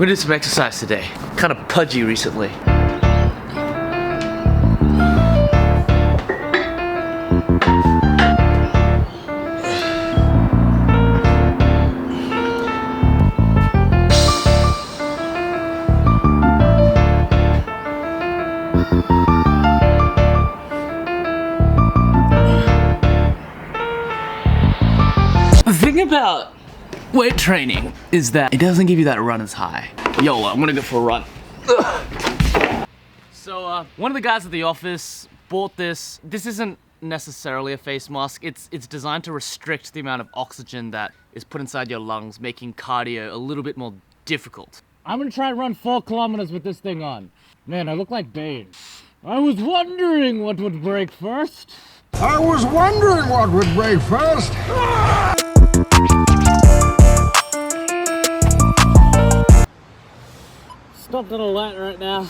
We did some exercise today. Kind of pudgy recently. The thing about weight training is that it doesn't give you that runner's high. YOLO, I'm gonna go for a run. So, one of the guys at the office bought this. This isn't necessarily a face mask. It's designed to restrict the amount of oxygen that is put inside your lungs, making cardio a little bit more difficult. I'm gonna try and run 4 kilometers with this thing on. Man, I look like Bane. I was wondering what would break first. I was wondering what would break first. Stopped at a light right now.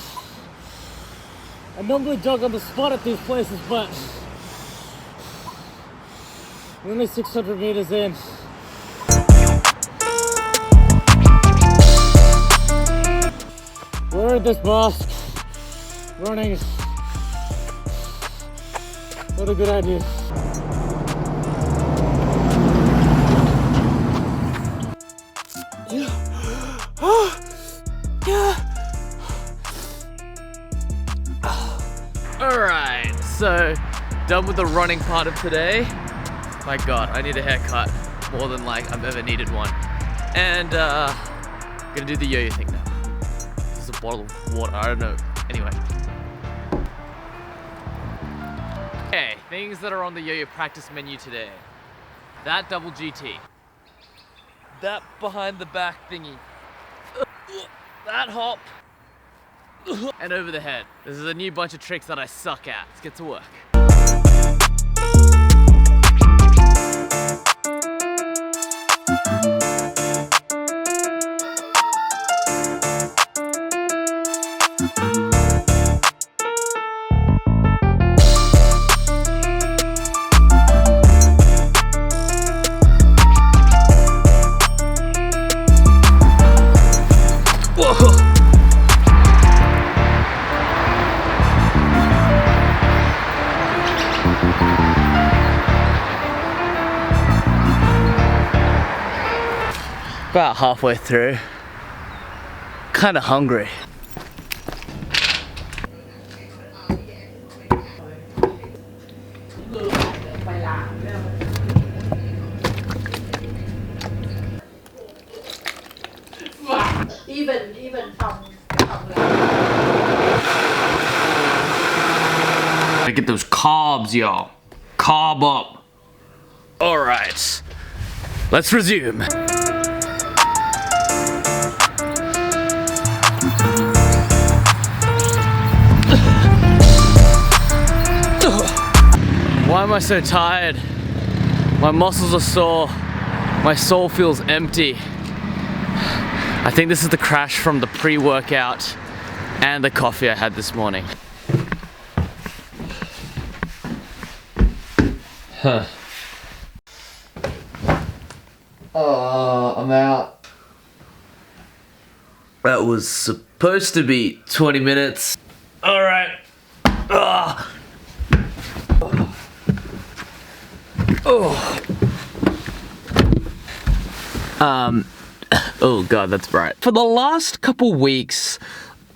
I normally jog on the spot at these places, but we're only 600 meters in. Wearing this mask, running, what a good idea. Alright, so done with the running part of today. My god, I need a haircut more than like I've ever needed one. And gonna do the yo-yo thing now. This is a bottle of water, I don't know. Anyway. Okay, things that are on the yo-yo practice menu today. That double GT. That behind the back thingy. That hop. And over the head. This is a new bunch of tricks that I suck at. Let's get to work. Whoa! About halfway through. Kinda hungry. Even from Gotta get those carbs, y'all. Carb up. Alright. Let's resume. Why am I so tired? My muscles are sore. My soul feels empty. I think this is the crash from the pre-workout and the coffee I had this morning. Huh. I'm out. That was supposed to be 20 minutes. All right. Oh god, that's bright. For the last couple weeks,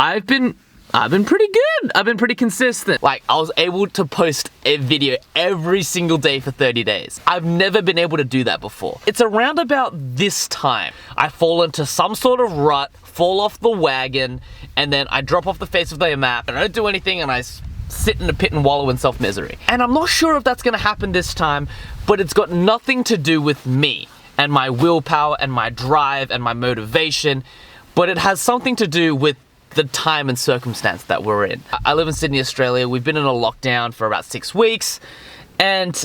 I've been pretty good. I've been pretty consistent. Like, I was able to post a video every single day for 30 days. I've never been able to do that before. It's around about this time I fall into some sort of rut, fall off the wagon, and then I drop off the face of the map, and I don't do anything, and I sit in a pit and wallow in self-misery. And I'm not sure if that's gonna happen this time, but it's got nothing to do with me and my willpower and my drive and my motivation, but it has something to do with the time and circumstance that we're in. I live in Sydney, Australia. We've been in a lockdown for about 6 weeks, and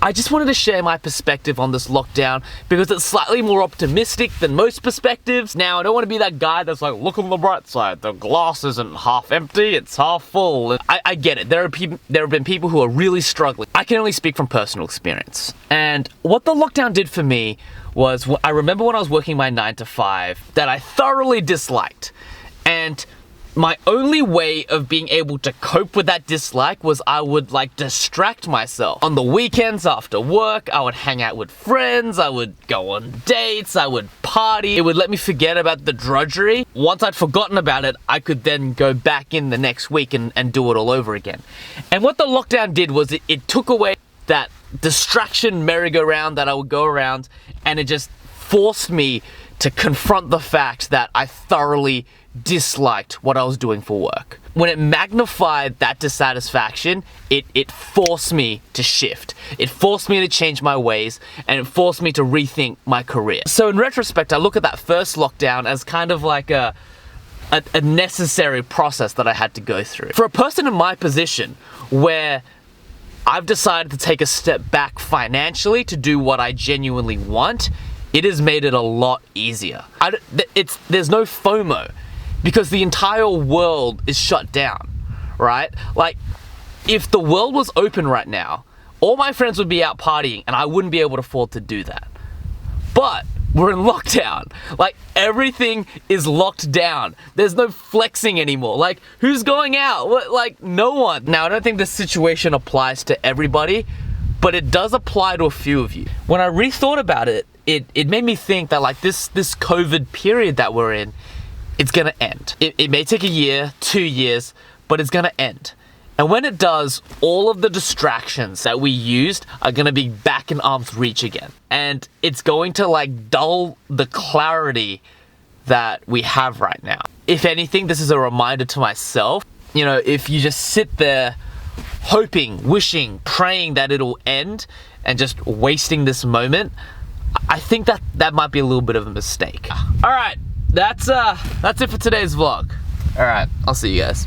I just wanted to share my perspective on this lockdown because it's slightly more optimistic than most perspectives. Now, I don't want to be that guy that's like, look on the bright side, the glass isn't half empty, it's half full. And I get it, there have been people who are really struggling. I can only speak from personal experience. And what the lockdown did for me was, I remember when I was working my 9 to 5 that I thoroughly disliked. And my only way of being able to cope with that dislike was I would like distract myself. On the weekends after work, I would hang out with friends, I would go on dates, I would party. It would let me forget about the drudgery. Once I'd forgotten about it, I could then go back in the next week and do it all over again. And what the lockdown did was it took away that distraction merry-go-round that I would go around, and it just forced me to confront the fact that I thoroughly disliked what I was doing for work. When it magnified that dissatisfaction, it forced me to shift. It forced me to change my ways, and it forced me to rethink my career. So in retrospect, I look at that first lockdown as kind of like a necessary process that I had to go through. For a person in my position, where I've decided to take a step back financially to do what I genuinely want, it has made it a lot easier. There's no FOMO because the entire world is shut down, right? Like, if the world was open right now, all my friends would be out partying and I wouldn't be able to afford to do that. But we're in lockdown. Like, everything is locked down. There's no flexing anymore. Like, who's going out? Like, no one. Now, I don't think this situation applies to everybody, but it does apply to a few of you. When I rethought about it, it made me think that like this COVID period that we're in, it's gonna end. It may take a year, 2 years, but it's gonna end. And when it does, all of the distractions that we used are gonna be back in arm's reach again. And it's going to like dull the clarity that we have right now. If anything, this is a reminder to myself, you know, if you just sit there hoping, wishing, praying that it'll end and just wasting this moment, I think that might be a little bit of a mistake. All right, that's it for today's vlog. All right, I'll see you guys.